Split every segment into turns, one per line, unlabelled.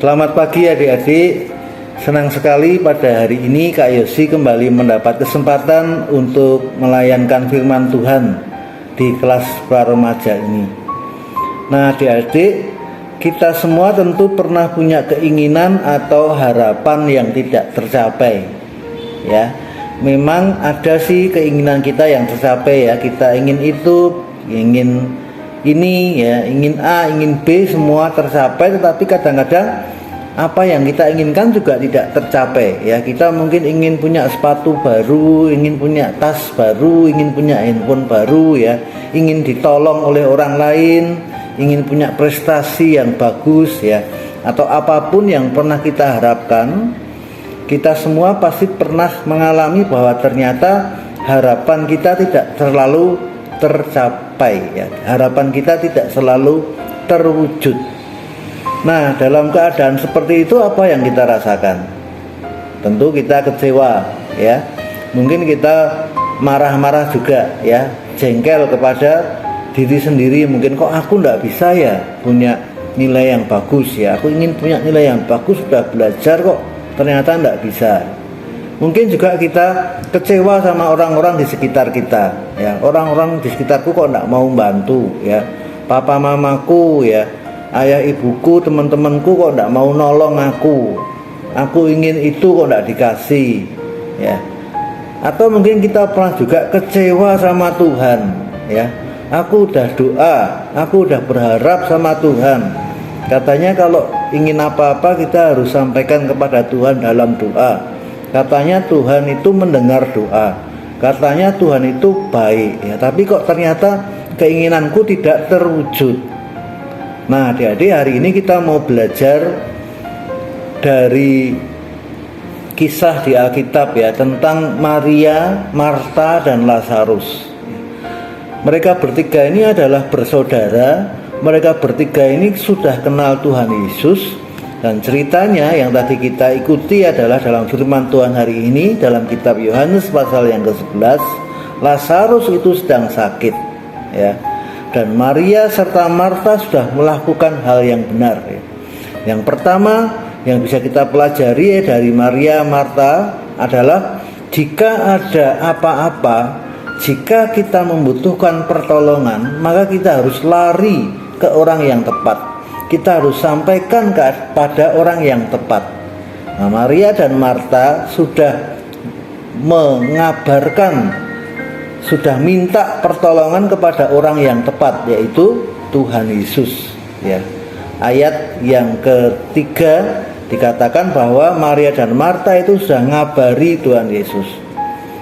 Selamat pagi adik-adik. Senang sekali pada hari ini Kak Yosi kembali mendapat kesempatan untuk melayankan firman Tuhan di kelas pra-remaja ini. Nah adik-adik, kita semua tentu pernah punya keinginan atau harapan yang tidak tercapai. Ya, memang ada sih keinginan kita yang tercapai ya. Kita ingin itu, ingin ini ya, ingin A, ingin B, semua tercapai, tetapi kadang-kadang apa yang kita inginkan juga tidak tercapai ya. Kita mungkin ingin punya sepatu baru, ingin punya tas baru, ingin punya handphone baru ya, ingin ditolong oleh orang lain, ingin punya prestasi yang bagus ya, atau apapun yang pernah kita harapkan. Kita semua pasti pernah mengalami bahwa ternyata harapan kita tidak selalu tercapai ya, harapan kita tidak selalu terwujud. Nah, dalam keadaan seperti itu apa yang kita rasakan? Tentu kita kecewa ya. Mungkin kita marah-marah juga ya, jengkel kepada diri sendiri. Mungkin kok aku enggak bisa ya punya nilai yang bagus ya. Aku ingin punya nilai yang bagus, sudah belajar kok ternyata enggak bisa. Mungkin juga kita kecewa sama orang-orang di sekitar kita ya. Orang-orang di sekitarku kok enggak mau bantu ya. Papa mamaku ya, ayah ibuku, teman-temanku kok tidak mau nolong aku. Aku ingin itu kok tidak dikasih ya. Atau mungkin kita pernah juga kecewa sama Tuhan ya. Aku udah doa, aku udah berharap sama Tuhan. Katanya kalau ingin apa-apa kita harus sampaikan kepada Tuhan dalam doa. Katanya Tuhan itu mendengar doa. Katanya Tuhan itu baik ya. Tapi kok ternyata keinginanku tidak terwujud. Nah adik-adik, hari ini kita mau belajar dari kisah di Alkitab ya, tentang Maria, Marta, dan Lazarus. Mereka bertiga ini adalah bersaudara. Mereka bertiga ini sudah kenal Tuhan Yesus. Dan ceritanya yang tadi kita ikuti adalah dalam firman Tuhan hari ini, dalam kitab Yohanes pasal yang ke-11. Lazarus itu sedang sakit ya. Dan Maria serta Marta sudah melakukan hal yang benar ya. Yang pertama yang bisa kita pelajari dari Maria Marta adalah jika ada apa-apa, jika kita membutuhkan pertolongan, maka kita harus lari ke orang yang tepat. Kita harus sampaikan kepada orang yang tepat. Nah, Maria dan Marta sudah mengabarkan, sudah minta pertolongan kepada orang yang tepat, yaitu Tuhan Yesus ya. Ayat yang ketiga dikatakan bahwa Maria dan Marta itu sudah ngabari Tuhan Yesus.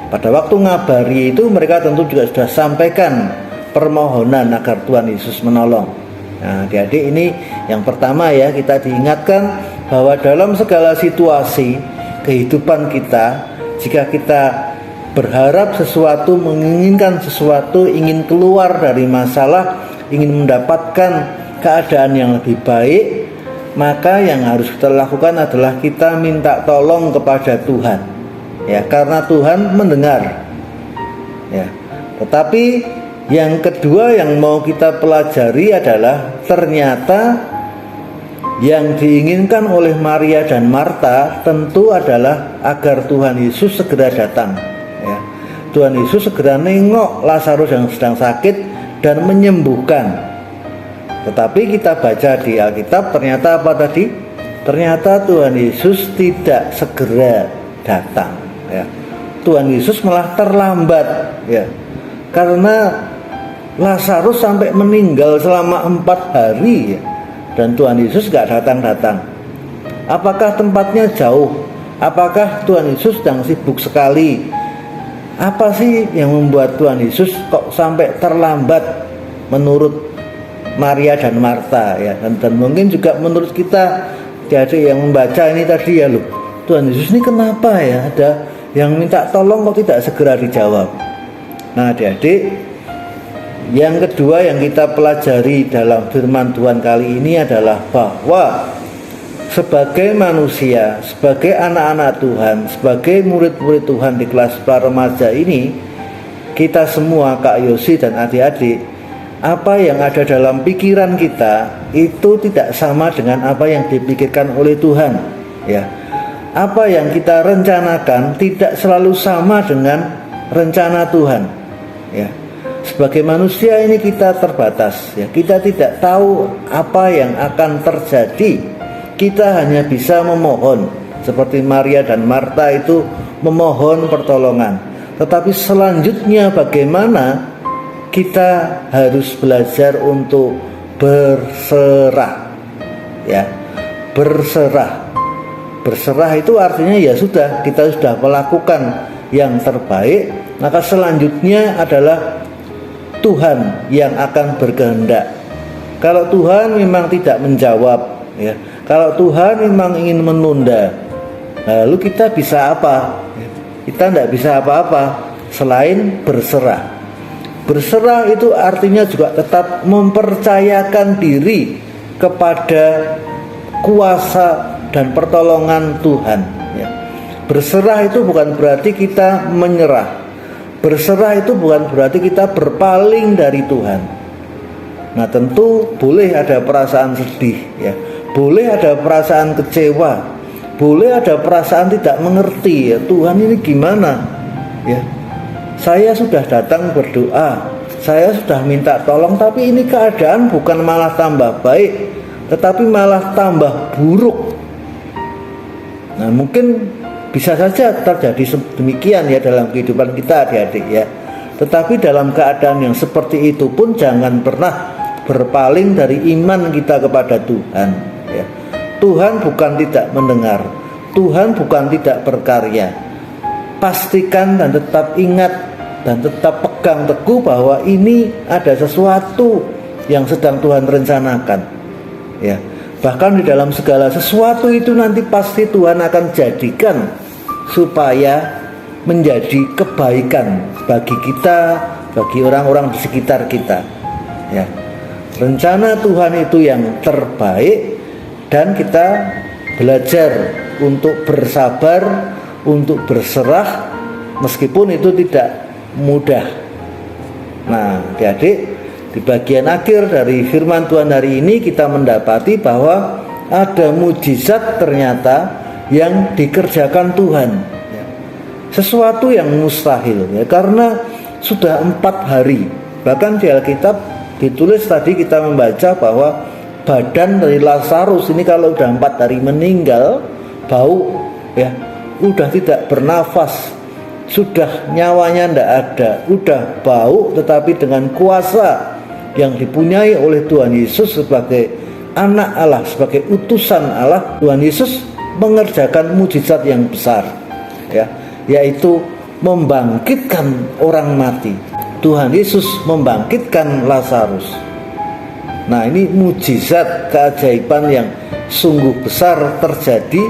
Pada waktu ngabari itu mereka tentu juga sudah sampaikan permohonan agar Tuhan Yesus menolong. Nah adik-adik, ini yang pertama ya, kita diingatkan bahwa dalam segala situasi kehidupan kita, jika kita berharap sesuatu, menginginkan sesuatu, ingin keluar dari masalah, ingin mendapatkan keadaan yang lebih baik, maka yang harus kita lakukan adalah kita minta tolong kepada Tuhan ya, karena Tuhan mendengar ya. Tetapi yang kedua yang mau kita pelajari adalah ternyata yang diinginkan oleh Maria dan Marta tentu adalah agar Tuhan Yesus segera datang. Tuhan Yesus segera nengok Lazarus yang sedang sakit dan menyembuhkan. Tetapi kita baca di Alkitab, ternyata apa tadi? Ternyata Tuhan Yesus tidak segera datang ya. Tuhan Yesus malah terlambat ya. Karena Lazarus sampai meninggal selama 4 hari ya. Dan Tuhan Yesus gak datang-datang. Apakah tempatnya jauh? Apakah Tuhan Yesus sedang sibuk sekali? Apa sih yang membuat Tuhan Yesus kok sampai terlambat menurut Maria dan Marta ya, dan mungkin juga menurut kita jadi yang membaca ini tadi ya, loh Tuhan Yesus ini kenapa ya ada yang minta tolong kok tidak segera dijawab. Nah adik-adik, yang kedua yang kita pelajari dalam firman Tuhan kali ini adalah bahwa sebagai manusia, sebagai anak-anak Tuhan, sebagai murid-murid Tuhan di kelas pra-remaja ini, kita semua, Kak Yosi dan adik-adik, apa yang ada dalam pikiran kita itu tidak sama dengan apa yang dipikirkan oleh Tuhan, ya. Apa yang kita rencanakan tidak selalu sama dengan rencana Tuhan, ya. Sebagai manusia ini kita terbatas, ya. Kita tidak tahu apa yang akan terjadi. Kita hanya bisa memohon, seperti Maria dan Marta itu memohon pertolongan. Tetapi selanjutnya bagaimana? Kita harus belajar untuk berserah, ya. Berserah itu artinya ya sudah, kita sudah melakukan yang terbaik, maka selanjutnya adalah Tuhan yang akan berkehendak. Kalau Tuhan memang tidak menjawab, ya, kalau Tuhan memang ingin menunda, lalu kita bisa apa? Kita tidak bisa apa-apa selain berserah. Berserah itu artinya juga tetap mempercayakan diri kepada kuasa dan pertolongan Tuhan, ya. Berserah itu bukan berarti kita menyerah. Berserah itu bukan berarti kita berpaling dari Tuhan. Nah, tentu boleh ada perasaan sedih, ya. Boleh ada perasaan kecewa. Boleh ada perasaan tidak mengerti, ya, Tuhan ini gimana, ya. Saya sudah datang berdoa, saya sudah minta tolong, tapi ini keadaan bukan malah tambah baik, tetapi malah tambah buruk. Nah, mungkin bisa saja terjadi demikian, ya, dalam kehidupan kita, adik-adik, ya. Tetapi dalam keadaan yang seperti itu pun jangan pernah berpaling dari iman kita kepada Tuhan, ya. Tuhan bukan tidak mendengar, Tuhan bukan tidak berkarya. Pastikan dan tetap ingat dan tetap pegang teguh bahwa ini ada sesuatu yang sedang Tuhan rencanakan, ya. Bahkan di dalam segala sesuatu itu nanti pasti Tuhan akan jadikan supaya menjadi kebaikan bagi kita, bagi orang-orang di sekitar kita, ya. Rencana Tuhan itu yang terbaik, dan kita belajar untuk bersabar, untuk berserah, meskipun itu tidak mudah. Nah, adik-adik, di bagian akhir dari firman Tuhan hari ini kita mendapati bahwa ada mujizat ternyata yang dikerjakan Tuhan, ya. Sesuatu yang mustahil, ya, karena sudah 4 hari. Bahkan di Alkitab ditulis tadi kita membaca bahwa badan dari Lazarus ini kalau udah 4 hari meninggal, bau, ya, udah tidak bernafas, sudah nyawanya tidak ada, udah bau, tetapi dengan kuasa yang dipunyai oleh Tuhan Yesus sebagai anak Allah, sebagai utusan Allah, Tuhan Yesus mengerjakan mujizat yang besar, ya, yaitu membangkitkan orang mati. Tuhan Yesus membangkitkan Lazarus. Nah, ini mujizat, keajaiban yang sungguh besar terjadi,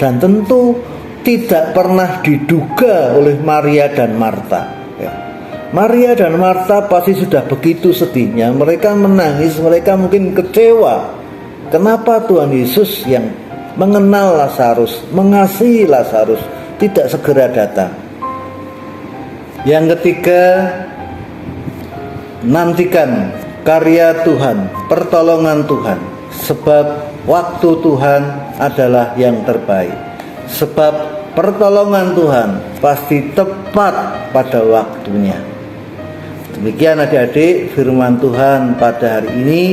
dan tentu tidak pernah diduga oleh Maria dan Marta, ya. Maria dan Marta pasti sudah begitu sedihnya, mereka menangis, mereka mungkin kecewa. Kenapa Tuhan Yesus yang mengenal Lazarus, mengasihi Lazarus, tidak segera datang? Yang ketiga, nantikan karya Tuhan, pertolongan Tuhan, sebab waktu Tuhan adalah yang terbaik. Sebab pertolongan Tuhan pasti tepat pada waktunya. Demikian adik-adik firman Tuhan pada hari ini.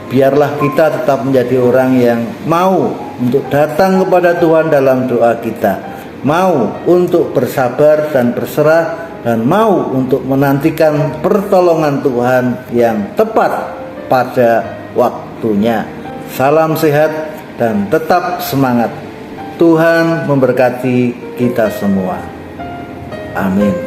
Biarlah kita tetap menjadi orang yang mau untuk datang kepada Tuhan dalam doa kita, mau untuk bersabar dan berserah, dan mau untuk menantikan pertolongan Tuhan yang tepat pada waktunya. Salam sehat dan tetap semangat. Tuhan memberkati kita semua. Amin.